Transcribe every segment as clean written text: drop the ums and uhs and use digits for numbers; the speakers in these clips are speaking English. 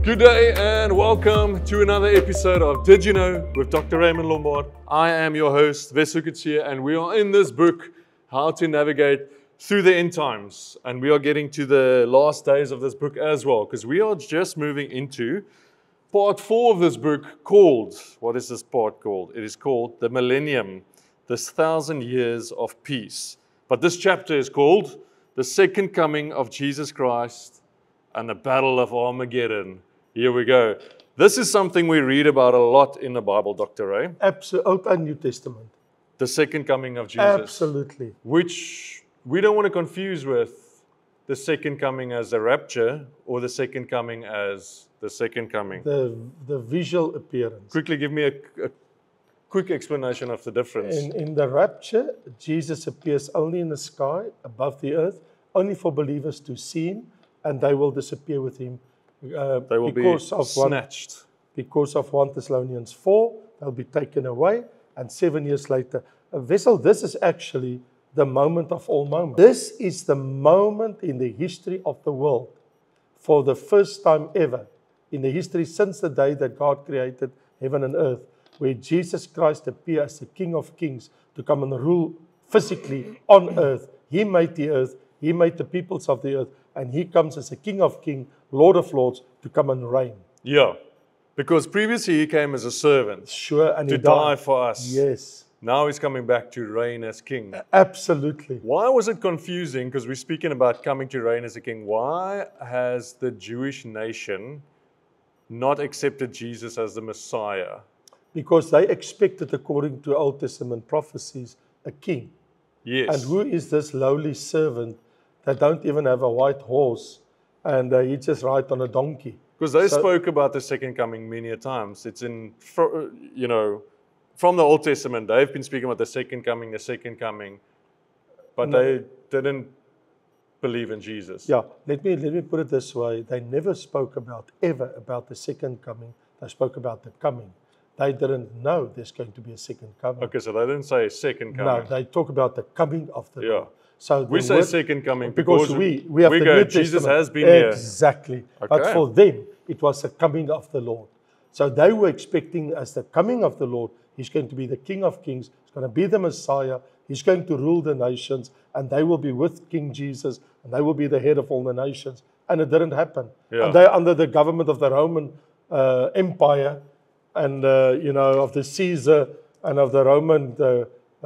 Good day and welcome to another episode of Did You Know with Dr. Raymond Lombard. I am your host, Wes Hukutsia, and we are in this book, How to Navigate Through the End Times. And we are getting to the last days of this book as well, because we are just moving into part 4 of this book called, what is this part called? It is called The Millennium, this 1,000 Years of Peace. But this chapter is called The Second Coming of Jesus Christ and the Battle of Armageddon. Here we go. This is something we read about a lot in the Bible, Dr. Ray. Absolutely. Old and New Testament. The second coming of Jesus. Absolutely. Which we don't want to confuse with the second coming as the rapture or the second coming as the second coming. The visual appearance. Quickly give me a quick explanation of the difference. In the rapture, Jesus appears only in the sky, above the earth, only for believers to see him, and they will disappear with him. They will be snatched. Because of 1 Thessalonians 4, they'll be taken away, and 7 years later. Vessel, this is actually the moment of all moments. This is the moment in the history of the world, for the first time ever, in the history since the day that God created heaven and earth, where Jesus Christ appeared as the King of Kings to come and rule physically on earth. He made the earth, he made the peoples of the earth, and he comes as a King of Kings, Lord of Lords, to come and reign. Yeah, because previously he came as a servant. Sure, and to he die died for us. Yes. Now he's coming back to reign as king. Absolutely. Why was it confusing? Because we're speaking about coming to reign as a king. Why has the Jewish nation not accepted Jesus as the Messiah? Because they expected, according to Old Testament prophecies, a king. Yes. And who is this lowly servant that don't even have a white horse and he just ride on a donkey? Because they spoke about the second coming many a times. It's in, from the Old Testament, they've been speaking about the second coming, but they didn't believe in Jesus. Yeah, let me put it this way. They never spoke ever about the second coming. They spoke about the coming. They didn't know there's going to be a second coming. Okay, so they didn't say second coming. No, they talk about the coming of the Lord. So we say second coming because we have the New Jesus Testament. has been here. Exactly. Okay. But for them, it was the coming of the Lord. So they were expecting as the coming of the Lord, he's going to be the King of Kings, he's going to be the Messiah, he's going to rule the nations, and they will be with King Jesus, and they will be the head of all the nations. And it didn't happen. Yeah. And they're under the government of the Roman Empire, and of the Caesar, and of the Roman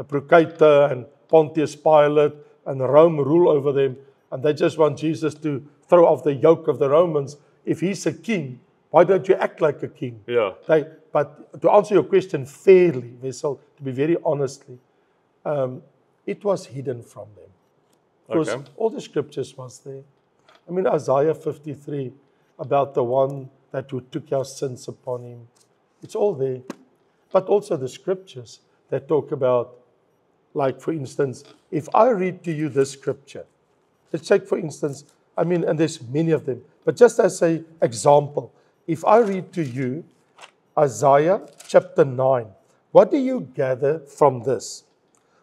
Procurator, and Pontius Pilate, and Rome rule over them. And they just want Jesus to throw off the yoke of the Romans. If he's a king, why don't you act like a king? Yeah. But to answer your question fairly, Wessel, to be very honestly, it was hidden from them. Because all the scriptures was there. I mean, Isaiah 53, about the one that took our sins upon him. It's all there. But also the scriptures that talk about, like, for instance, if I read to you this scripture, let's take, for instance, and there's many of them, but just as an example, if I read to you Isaiah chapter 9, what do you gather from this?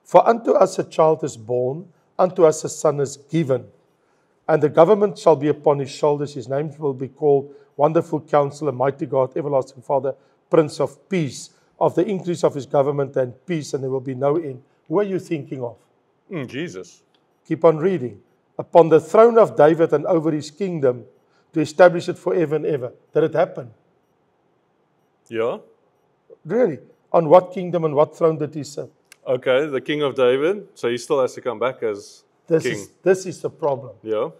For unto us a child is born, unto us a son is given, and the government shall be upon his shoulders. His name will be called Wonderful Counselor, Mighty God, Everlasting Father, Prince of Peace. Of the increase of his government and peace, and there will be no end. Who are you thinking of? Jesus. Keep on reading. Upon the throne of David and over his kingdom, to establish it forever and ever. Did it happen? Yeah. Really? On what kingdom and what throne did he sit? Okay, the King of David. So he still has to come back as king. This is the problem. Yeah.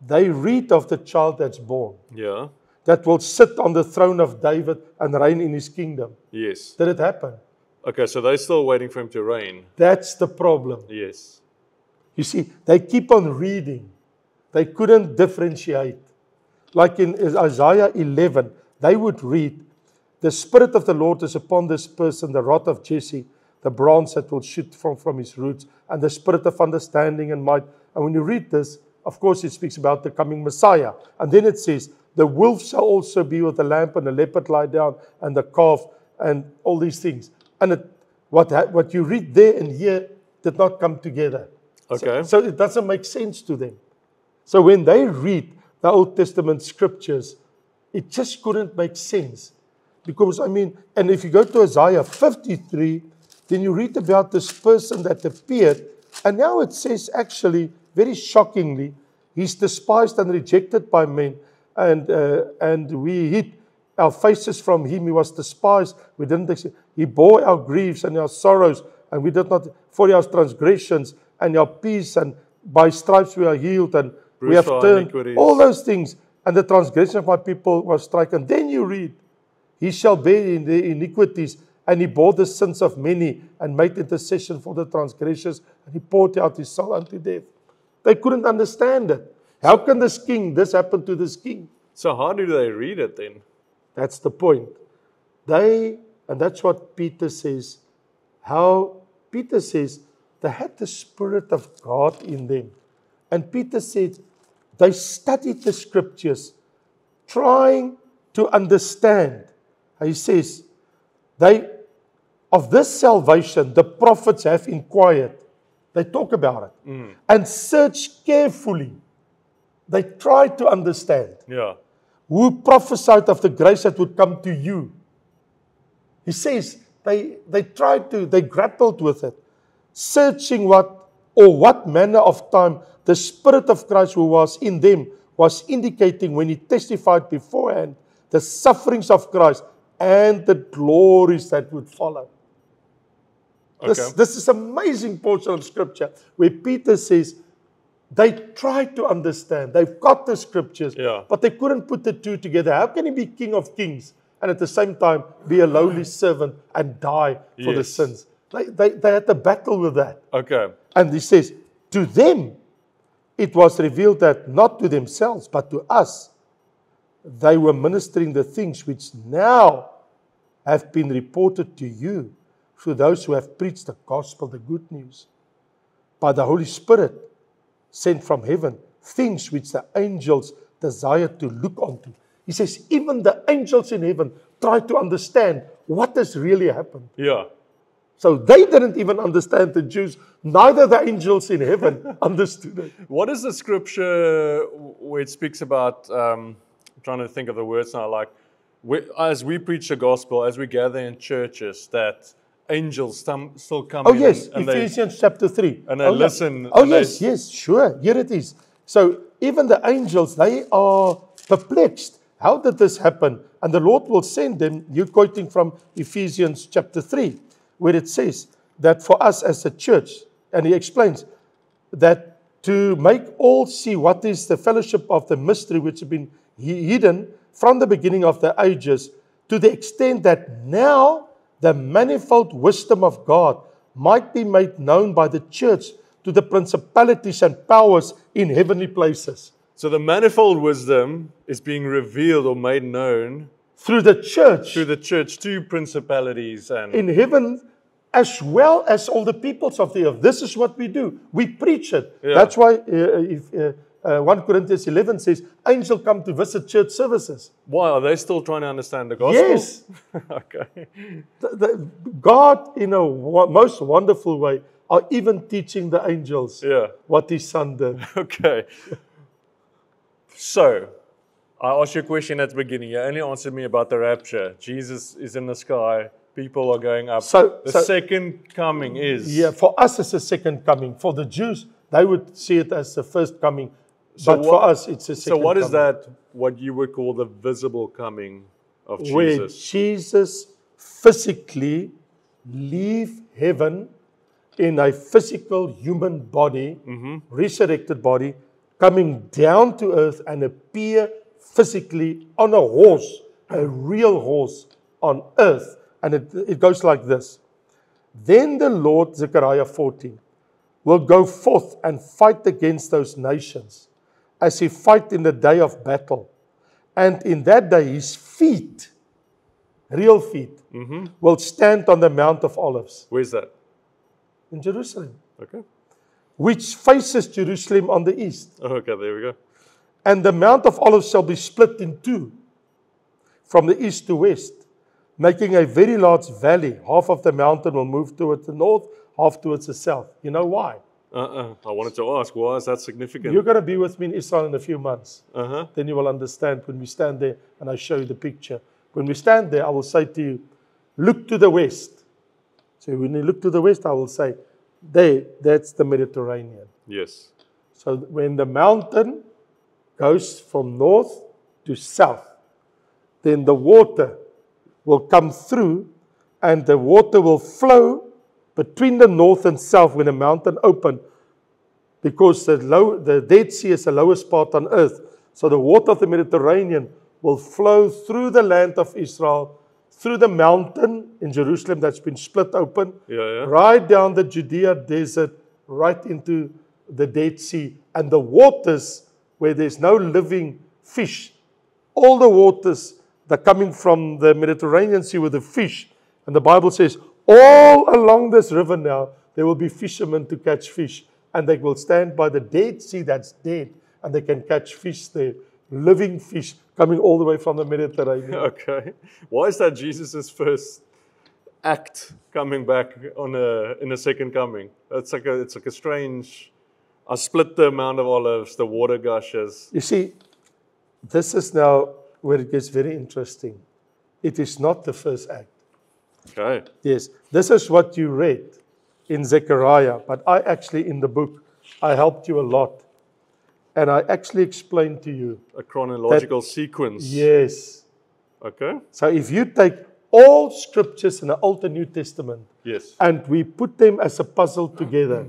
They read of the child that's born. Yeah. That will sit on the throne of David and reign in his kingdom. Yes. Did it happen? Okay, so they're still waiting for him to reign. That's the problem. Yes. You see, they keep on reading. They couldn't differentiate. Like in Isaiah 11, they would read, the Spirit of the Lord is upon this person, the rod of Jesse, the branch that will shoot from his roots, and the spirit of understanding and might. And when you read this, of course, it speaks about the coming Messiah. And then it says, the wolf shall also be with the lamb, and the leopard lie down, and the calf, and all these things. And what you read there and here did not come together. Okay. So it doesn't make sense to them. So when they read the Old Testament scriptures, It just couldn't make sense. Because, I mean, and if you go to Isaiah 53, then you read about this person that appeared, and now it says actually, very shockingly, he's despised and rejected by men, and we hid our faces from him. He was despised. We didn't accept. He bore our griefs and our sorrows, and we did not for our transgressions and our peace, and by stripes we are healed, and we have turned iniquities. All those things, and the transgression of my people was stricken. Then you read, he shall bear in the iniquities, and he bore the sins of many, and made intercession for the transgressors, and he poured out his soul unto death. They couldn't understand it. How can this happen to this king? So how do they read it then? That's the point. And that's what Peter says. Peter says, they had the Spirit of God in them. And Peter said, they studied the scriptures, trying to understand. He says, of this salvation, the prophets have inquired. They talk about it. And searched carefully. They tried to understand. Yeah. Who prophesied of the grace that would come to you. He says, they grappled with it. Searching what manner of time the Spirit of Christ who was in them was indicating when he testified beforehand the sufferings of Christ and the glories that would follow. Okay. This is an amazing portion of Scripture where Peter says they tried to understand. They've got the Scriptures, but they couldn't put the two together. How can he be King of Kings and at the same time be a lowly servant and die for the sins? They had a battle with that. Okay. And he says, to them, it was revealed that not to themselves, but to us, they were ministering the things which now have been reported to you through those who have preached the gospel, the good news, by the Holy Spirit sent from heaven, things which the angels desire to look onto. He says, even the angels in heaven try to understand what has really happened. Yeah. So they didn't even understand, the Jews. Neither the angels in heaven understood it. What is the scripture where it speaks about, I'm trying to think of the words now, like, as we preach the gospel, as we gather in churches, that angels still come in. Oh yes, Ephesians chapter 3. And they listen. Oh yes, sure. Here it is. So even the angels, they are perplexed. How did this happen? And the Lord will send them, you're quoting from Ephesians chapter 3, where it says that for us as a church, and he explains that to make all see what is the fellowship of the mystery which has been hidden from the beginning of the ages, to the extent that now the manifold wisdom of God might be made known by the church to the principalities and powers in heavenly places. So the manifold wisdom is being revealed or made known through the church. Through the church to principalities and in heaven, as well as all the peoples of the earth. This is what we do. We preach it. Yeah. That's why 1 Corinthians 11 says, angels come to visit church services. Why? Are they still trying to understand the gospel? Yes. Okay. God, in a most wonderful way, are even teaching the angels what his son did. Okay. So, I asked you a question at the beginning. You only answered me about the rapture. Jesus is in the sky. People are going up. So second coming is... Yeah, for us it's a second coming. For the Jews, they would see it as the first coming. But for us, it's a second coming. So what is that, what you would call the visible coming of Jesus? Where Jesus physically leave heaven in a physical human body, resurrected body, coming down to earth and appear physically on a horse, a real horse on earth. And it goes like this. Then the Lord, Zechariah 14, will go forth and fight against those nations as he fight in the day of battle. And in that day, his feet, real feet, will stand on the Mount of Olives. Where's that? In Jerusalem. Okay. Which faces Jerusalem on the east. Okay, there we go. And the Mount of Olives shall be split in two, from the east to west, making a very large valley. Half of the mountain will move towards the north, half towards the south. You know why? I wanted to ask, why is that significant? You're going to be with me in Israel in a few months. Uh-huh. Then you will understand when we stand there and I show you the picture. When we stand there, I will say to you, look to the west. So when you look to the west, I will say, there, that's the Mediterranean. Yes. So when the mountain goes from north to south, then the water will come through and the water will flow between the north and south when the mountain opened, because the Dead Sea is the lowest part on earth. So the water of the Mediterranean will flow through the land of Israel, through the mountain in Jerusalem that's been split open, right down the Judea desert, right into the Dead Sea. And the waters where there's no living fish, all the waters that are coming from the Mediterranean Sea with the fish. And the Bible says, all along this river now, there will be fishermen to catch fish. And they will stand by the Dead Sea that's dead, and they can catch fish there, living fish coming all the way from the Mediterranean. Okay. Why is that Jesus' first act coming back in a second coming? It's like a strange, I split the Mount of Olives, the water gushes. You see, this is now where it gets very interesting. It is not the first act. Okay. Yes, this is what you read in Zechariah, but I actually, in the book, I helped you a lot. And I actually explained to you. A chronological sequence. Yes. Okay. So if you take all scriptures in the Old and New Testament, yes, and we put them as a puzzle together,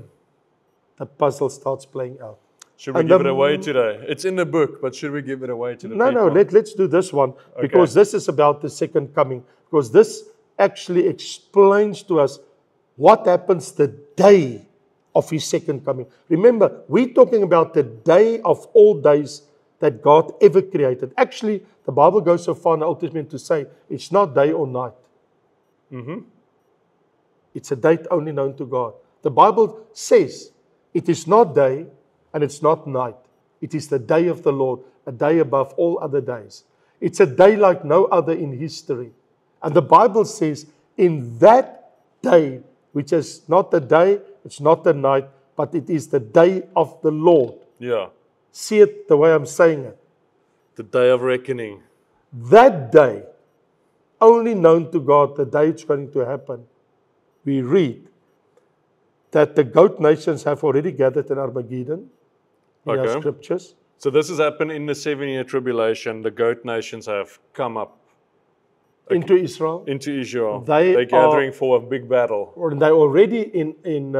the puzzle starts playing out. Should we give it away today? It's in the book, but should we give it away to the people? No, let's do this one, because this is about the second coming. Because this actually explains to us what happens the day of his second coming. Remember, we're talking about the day of all days that God ever created. Actually, the Bible goes so far in the Old Testament to say it's not day or night. Mm-hmm. It's a date only known to God. The Bible says it is not day and it's not night. It is the day of the Lord, a day above all other days. It's a day like no other in history. And the Bible says in that day, which is not the day, it's not the night, but it is the day of the Lord. Yeah. See it the way I'm saying it. The day of reckoning. That day, only known to God, the day it's going to happen. We read that the goat nations have already gathered in Armageddon in our scriptures. So this has happened in the 7-year tribulation. The goat nations have come up into Israel. They're gathering for a big battle. Or they're already in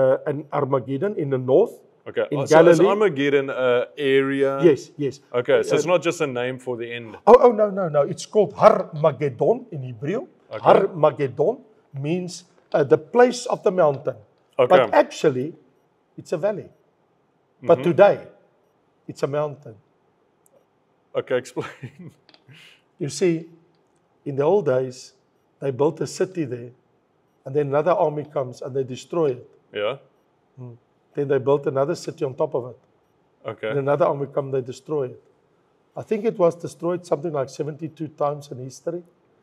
Armageddon in the north. Okay. In so Galilee. is Armageddon an area? Yes. Okay, so it's not just a name for the end. Oh, no. It's called Har Mageddon in Hebrew. Okay. Har Mageddon means the place of the mountain. Okay. But actually, it's a valley. But today, it's a mountain. Okay, explain. You see, in the old days, they built a city there, and then another army comes and they destroy it. Yeah. Then they built another city on top of it. Okay. And another army comes, they destroy it. I think it was destroyed something like 72 times in history.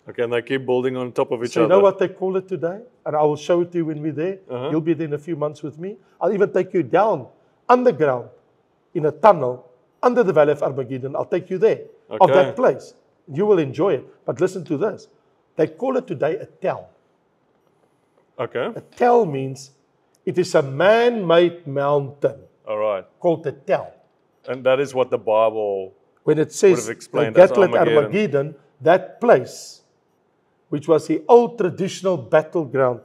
Okay, and they keep building on top of each So other. you know what they call it today? And I will show it to you when we're there. You'll be there in a few months with me. I'll even take you down underground in a tunnel under the Valley of Armageddon. I'll take you there, of that place. You will enjoy it. But listen to this. They call it today a tell. Okay. A tell means it is a man-made mountain. All right. Called a tell. And that is what the Bible when it says explained as Armageddon, that place, which was the old traditional battleground,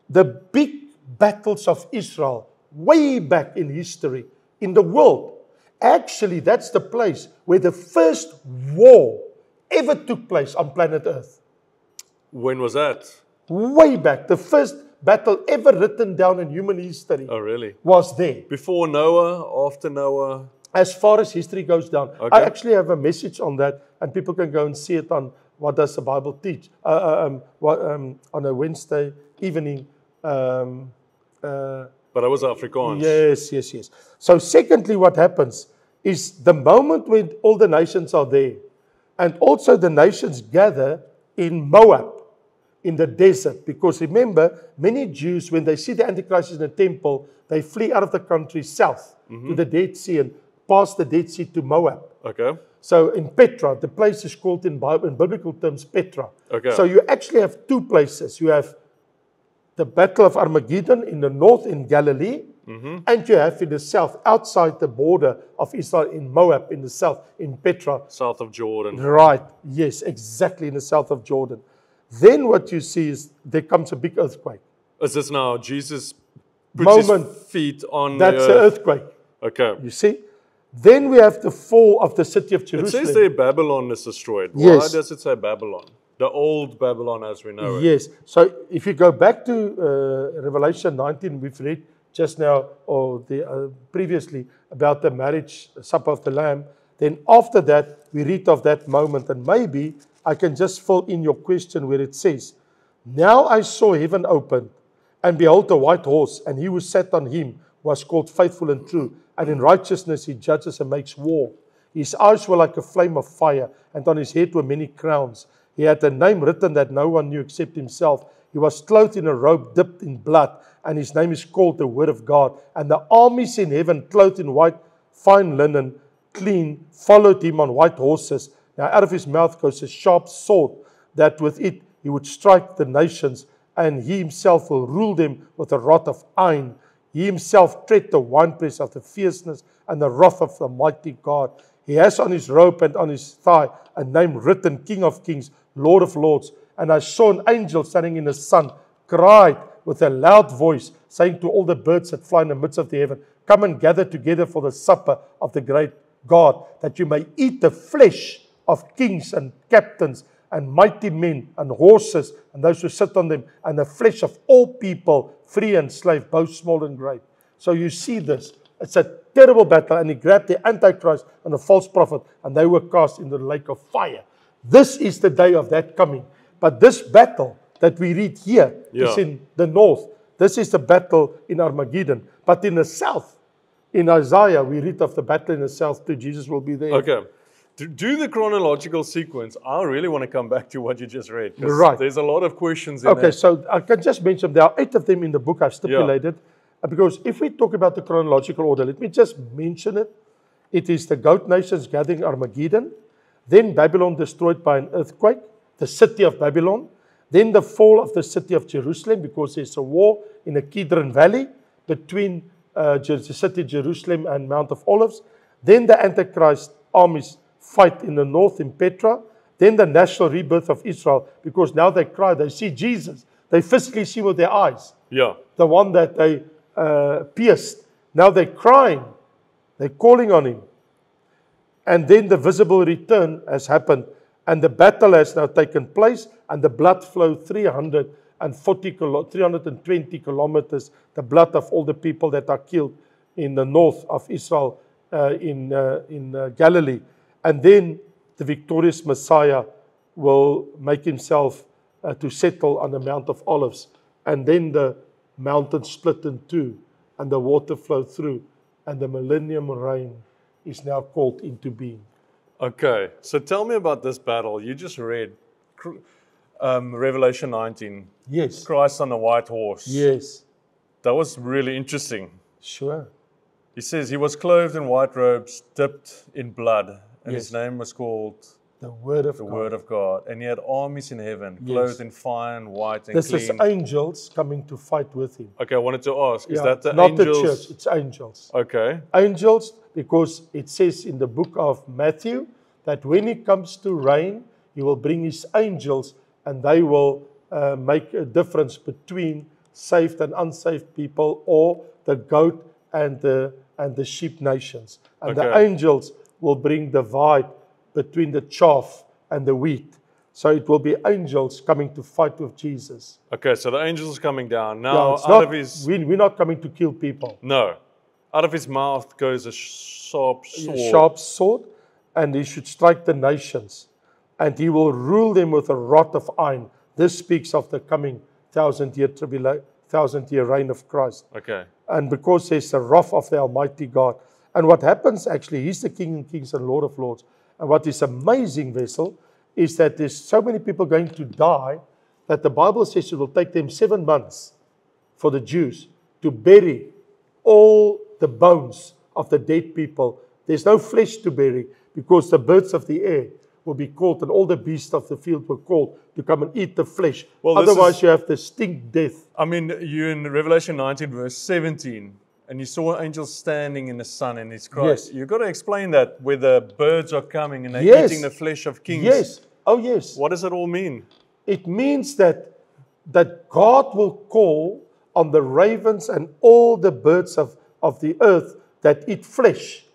the big battles of Israel, way back in history, in the world. Actually, that's the place where the first war ever took place on planet Earth. When was that? Way back. The first battle ever written down in human history. Oh, really? Was there. Before Noah, after Noah? As far as history goes down. I actually have a message on that, and people can go and see it on What Does the Bible Teach? On a Wednesday evening. But I was Afrikaans. Yes. So secondly, what happens is the moment when all the nations are there, and also the nations gather in Moab. in the desert. Because remember, many Jews, when they see the Antichrist in the temple, they flee out of the country south to the Dead Sea and past the Dead Sea to Moab. Okay. So in Petra, the place is called in biblical terms Petra. Okay. So you actually have two places. You have the Battle of Armageddon in the north in Galilee, and you have in the south, outside the border of Israel in Moab, in the south, in Petra. South of Jordan. Right, yes, exactly in the south of Jordan. Then what you see is there comes a big earthquake. Is this now Jesus puts his feet on That's the the earthquake. Okay. You see? Then we have the fall of the city of Jerusalem. It says there Babylon is destroyed. Yes. Why does it say Babylon? The old Babylon as we know it. Yes. So if you go back to Revelation 19, we've read just now or previously about the marriage supper of the Lamb. Then after that, we read of that moment. And maybe I can just fill in your question where it says, Now I saw heaven opened, and behold a white horse, and he who sat on him was called Faithful and True. And in righteousness he judges and makes war. His eyes were like a flame of fire, and on his head were many crowns. He had a name written that no one knew except himself. He was clothed in a robe dipped in blood, and his name is called the Word of God. And the armies in heaven, clothed in white, fine linen, clean, followed him on white horses. Now out of his mouth goes a sharp sword, that with it he would strike the nations, and he himself will rule them with a rod of iron. He himself tread the winepress of the fierceness and the wrath of the mighty God. He has on his robe and on his thigh a name written, King of Kings, Lord of Lords. And I saw an angel standing in the sun, cried with a loud voice, saying to all the birds that fly in the midst of the heaven, Come and gather together for the supper of the great God, that you may eat the flesh of kings and captains and mighty men and horses and those who sit on them, and the flesh of all people, free and slave, both small and great. So you see this. It's a terrible battle, and he grabbed the Antichrist and the false prophet, and they were cast into the lake of fire. This is the day of that coming. But this battle that we read here is in the north. This is the battle in Armageddon. But in the south, in Isaiah, we read of the battle in the south too. Jesus will be there. Okay. To do the chronological sequence, I really want to come back to what you just read. Right. There's a lot of questions in there. Okay, so I can just mention there are 8 of them in the book I've stipulated. Because if we talk about the chronological order, let me just mention it. It is the goat nations gathering Armageddon. Then Babylon destroyed by an earthquake, the city of Babylon. Then the fall of the city of Jerusalem, because there's a war in the Kidron Valley between the city of Jerusalem and Mount of Olives. Then the Antichrist armies fight in the north in Petra. Then the national rebirth of Israel, because now they cry, they see Jesus. They physically see with their eyes. Yeah. The one that they pierced. Now they're crying. They're calling on him. And then the visible return has happened. And the battle has now taken place. And the blood flowed 320 kilometers. The blood of all the people that are killed in the north of Israel, in Galilee. And then the victorious Messiah will make himself to settle on the Mount of Olives. And then the mountain split in two, and the water flowed through, and the millennium reign is now called into being. Okay, so tell me about this battle. You just read Revelation 19. Yes. Christ on a white horse. Yes. That was really interesting. Sure. He says he was clothed in white robes, dipped in blood, and Yes. his name was called The Word of the God. Word of God. And he had armies in heaven, clothed in fine, white, and This clean. is angels coming to fight with him. Okay, I wanted to ask, is Yeah, that the not angels? the church, it's angels. Okay. Angels, because it says in the book of Matthew that when he comes to reign, he will bring his angels, and they will make a difference between saved and unsaved people, or the goat and the sheep nations. And the Okay. angels will bring divide between the chaff and the wheat. So it will be angels coming to fight with Jesus. Okay, so the angels are coming down. Yeah, Now, it's out not, of his... we're not coming to kill people. No. Out of his mouth goes a sharp sword. A sharp sword, and he should strike the nations, and he will rule them with a rod of iron. This speaks of the coming 1,000-year reign of Christ. Okay. And because there's the wrath of the Almighty God. And what happens actually, he's the King of Kings and Lord of Lords. And what is amazing, Vessel, is that there's so many people going to die that the Bible says it will take them 7 months for the Jews to bury all the bones of the dead people. There's no flesh to bury because the birds of the air will be called and all the beasts of the field were called to come and eat the flesh. Well, otherwise you have the stink death. I mean, you in Revelation 19 verse 17, and you saw angels standing in the sun and it's Christ. Yes. You've got to explain that where the birds are coming and they're Yes. eating the flesh of kings. Yes. Oh yes. What does it all mean? It means that God will call on the ravens and all the birds of the earth that eat flesh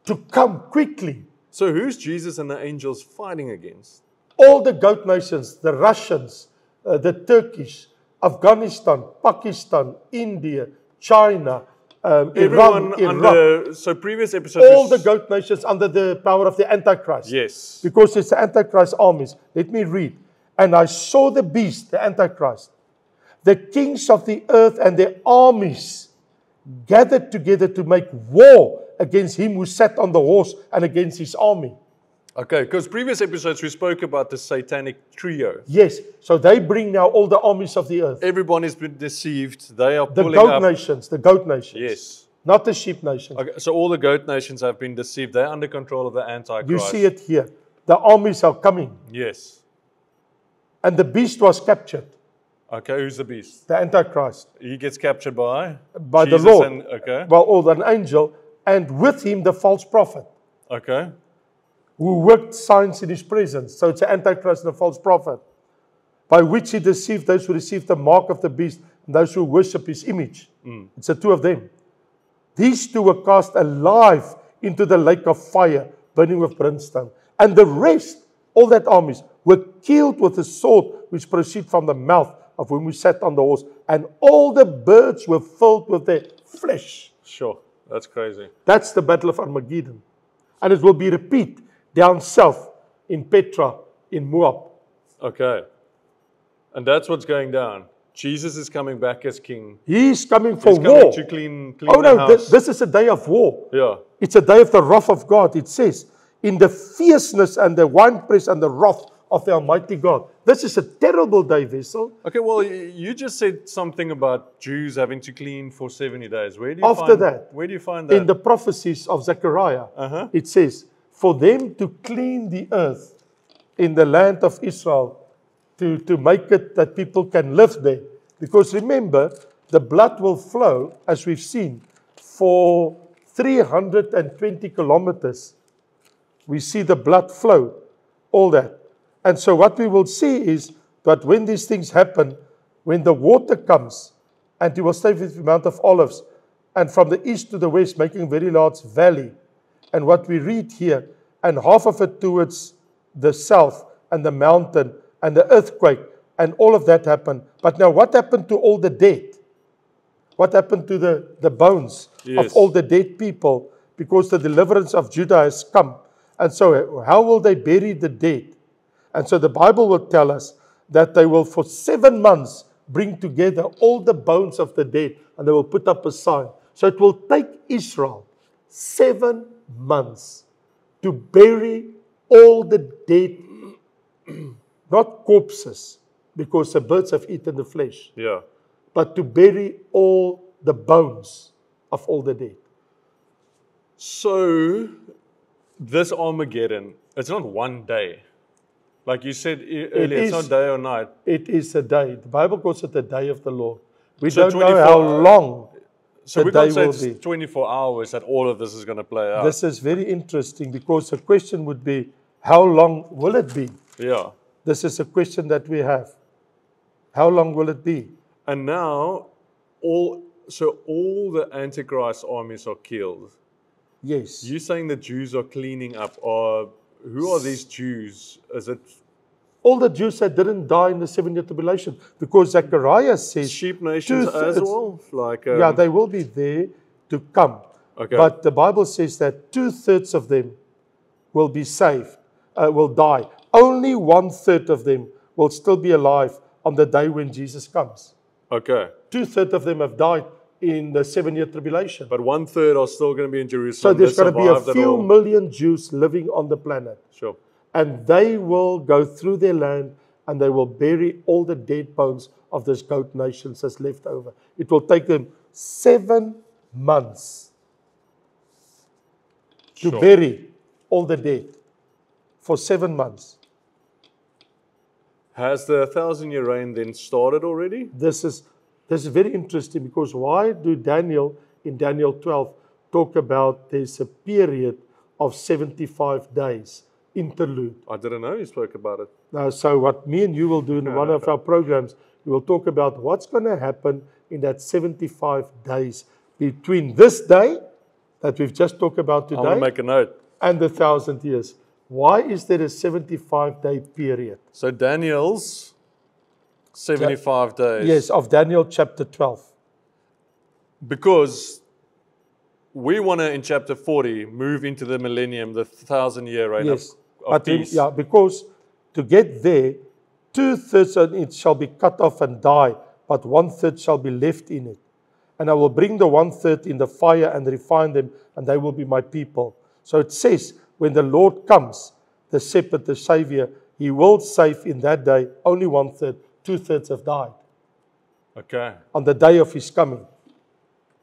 to come quickly. So who's Jesus and the angels fighting against? All the goat nations, the Russians, the Turkish, Afghanistan, Pakistan, India, China, Everyone Iran, Iraq. under, so previous episodes. All the goat nations under the power of the Antichrist. Yes. Because it's the Antichrist armies. Let me read. And I saw the beast, the Antichrist, the kings of the earth and their armies gathered together to make war against him who sat on the horse and against his army. Okay, because previous episodes we spoke about the satanic trio. Yes, so they bring now all the armies of the earth. Everyone has been deceived. They are The pulling goat up. nations, the goat nations. Yes. Not the sheep nations. Okay, so all the goat nations have been deceived. They're under control of the Antichrist. You see it here. The armies are coming. Yes. And the beast was captured, Okay, who's the beast? the Antichrist, He gets captured by by Jesus the Lord. And, okay. Well, or an angel, and with him the false prophet, Okay. who worked signs in his presence. So it's the Antichrist and the false prophet, by which he deceived those who received the mark of the beast and those who worship his image. It's the two of them. These two were cast alive into the lake of fire, burning with brimstone. And the rest, all that armies, were killed with the sword which proceeded from the mouth of whom who sat on the horse. And all the birds were filled with their flesh. Sure. That's crazy. That's the battle of Armageddon. And it will be repeat down south in Petra, in Moab. Okay. And that's what's going down. Jesus is coming back as king. He's coming for He's war. coming to clean Oh the no, house. this is a day of war. Yeah. It's a day of the wrath of God. It says, in the fierceness and the winepress and the wrath of the Almighty God. This is a terrible day, Vessel. Okay, well, you just said something about Jews having to clean for 70 days. Where do you After find that, Where do you find that? in the prophecies of Zechariah, it says, for them to clean the earth in the land of Israel, to make it that people can live there. Because remember, the blood will flow, as we've seen, for 320 kilometers. We see the blood flow, all that. And so what we will see is that when these things happen, when the water comes, and you will stay with the Mount of Olives, and from the east to the west, making a very large valley. And what we read here, and half of it towards the south, and the mountain, and the earthquake, and all of that happened. But now what happened to all the dead? What happened to the bones of all the dead people? Because the deliverance of Judah has come. And so how will they bury the dead? And so the Bible will tell us that they will for 7 months bring together all the bones of the dead and they will put up a sign. So it will take Israel 7 months to bury all the dead, not corpses, because the birds have eaten the flesh, but to bury all the bones of all the dead. So, this Armageddon, it's not one day. Like you said earlier, it's not day or night. It is a day. The Bible calls it the day of the Lord. We So don't know how long So the we can't day say will it's be. 24 hours that all of this is going to play out. This is very interesting because the question would be, how long will it be? Yeah. This is a question that we have. How long will it be? And now, all the Antichrist armies are killed. Yes. You're saying the Jews are cleaning up. Or who are these Jews? Is it All the Jews that didn't die in the 7-year tribulation, because Zechariah says, sheep nations as well? Like yeah, they will be there to come. Okay. But the Bible says that 2/3 of them will be saved, will die. Only 1/3 of them will still be alive on the day when Jesus comes. Okay. 2/3 of them have died in the 7-year tribulation. But 1/3 are still going to be in So Jerusalem. there's They going to be a survived it few all. million Jews living on the planet. Sure. And they will go through their land and they will bury all the dead bones of this goat nation that's left over. It will take them 7 months to bury all the dead. For 7 months. Has the 1,000-year reign then started already? This is very interesting, because why do Daniel in Daniel 12 talk about there's a period of 75 days interlude? I didn't know you spoke about it. Now, so what me and you will do in one of our programs, we will talk about what's going to happen in that 75 days between this day that we've just talked about today. I'm going to make a note. And the 1,000 years. Why is there a 75-day period? So Daniel's 75 days. Yes, of Daniel chapter 12. Because we want to, in chapter 40, move into the millennium, the 1,000-year reign of peace. Yeah, because to get there, 2/3 of it shall be cut off and die, but 1/3 shall be left in it. And I will bring the 1/3 in the fire and refine them, and they will be my people. So it says, when the Lord comes, the shepherd, the Savior, He will save in that day only 1/3. 2/3 have died. Okay. On the day of His coming.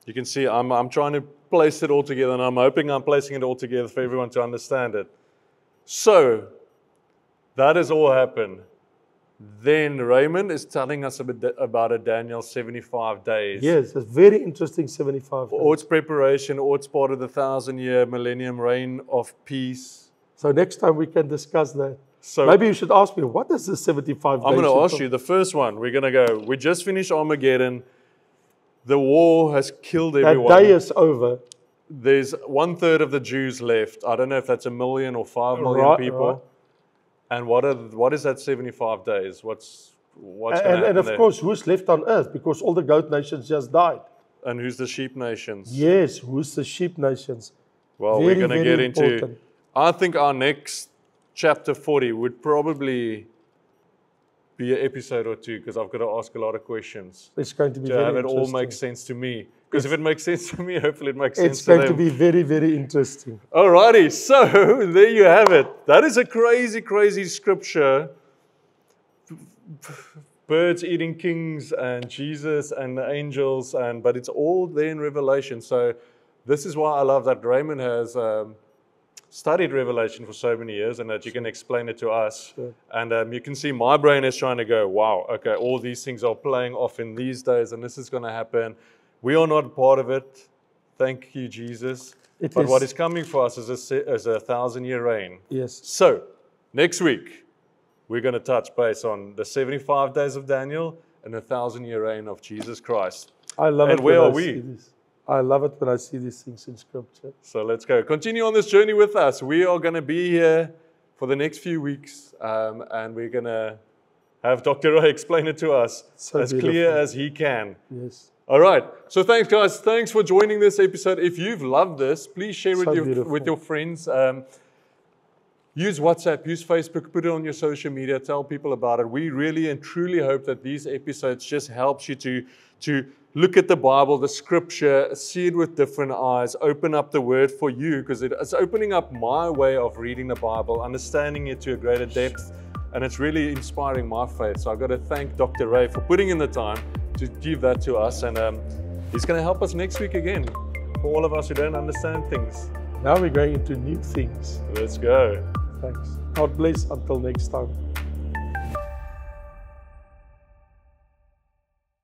You can see I'm trying to place it all together, and I'm hoping I'm placing it all together for everyone to understand it. So, that has all happened. Then Raymond is telling us about a Daniel 75 days. Yes, it's very interesting 75 days. Or it's preparation, or it's part of the 1,000-year millennium reign of peace. So next time we can discuss that. So maybe you should ask me, what is the 75 days? I'm going to ask you, the first one, we're going to go, we just finished Armageddon. The war has killed everyone. That day is over. There's 1/3 of the Jews left. I don't know if that's 1 million or 5 million people. Right. And what is that 75 days? What's going to happen? And of there? course, who's left on earth? Because all the goat nations just died. And who's the sheep nations? Yes, who's the sheep nations? Well, very, we're going to get into... important. I think our next chapter 40 would probably be an episode or two, because I've got to ask a lot of questions. It's going to be to very have it interesting. all make sense to me. Because if it makes sense to me, hopefully it makes sense to them. It's going to be very, very interesting. Alrighty, so there you have it. That is a crazy, crazy scripture. Birds eating kings and Jesus and the angels, but it's all there in Revelation. So this is why I love that Raymond has studied Revelation for so many years, and that you can explain it to us. Sure. And you can see my brain is trying to go, wow, okay, all these things are playing off in these days, and this is going to happen. We are not part of it. Thank you, Jesus. But what is coming for us is a 1,000-year reign. Yes. So, next week, we're going to touch base on the 75 days of Daniel and the 1,000-year reign of Jesus Christ. I love it. And where are we? I love it when I see these things in Scripture. So let's go. Continue on this journey with us. We are going to be here for the next few weeks, and we're going to have Dr. Ray explain it to us as clear as he can. Yes. All right. So thanks, guys. Thanks for joining this episode. If you've loved this, please share with your friends. Use WhatsApp, use Facebook, put it on your social media, tell people about it. We really and truly hope that these episodes just helps you to look at the Bible, the Scripture, see it with different eyes, open up the Word for you, because it's opening up my way of reading the Bible, understanding it to a greater depth, and it's really inspiring my faith. So I've got to thank Dr. Ray for putting in the time to give that to us, and he's going to help us next week again for all of us who don't understand things. Now we're going into new things. Let's go. Thanks. God bless. Until next time.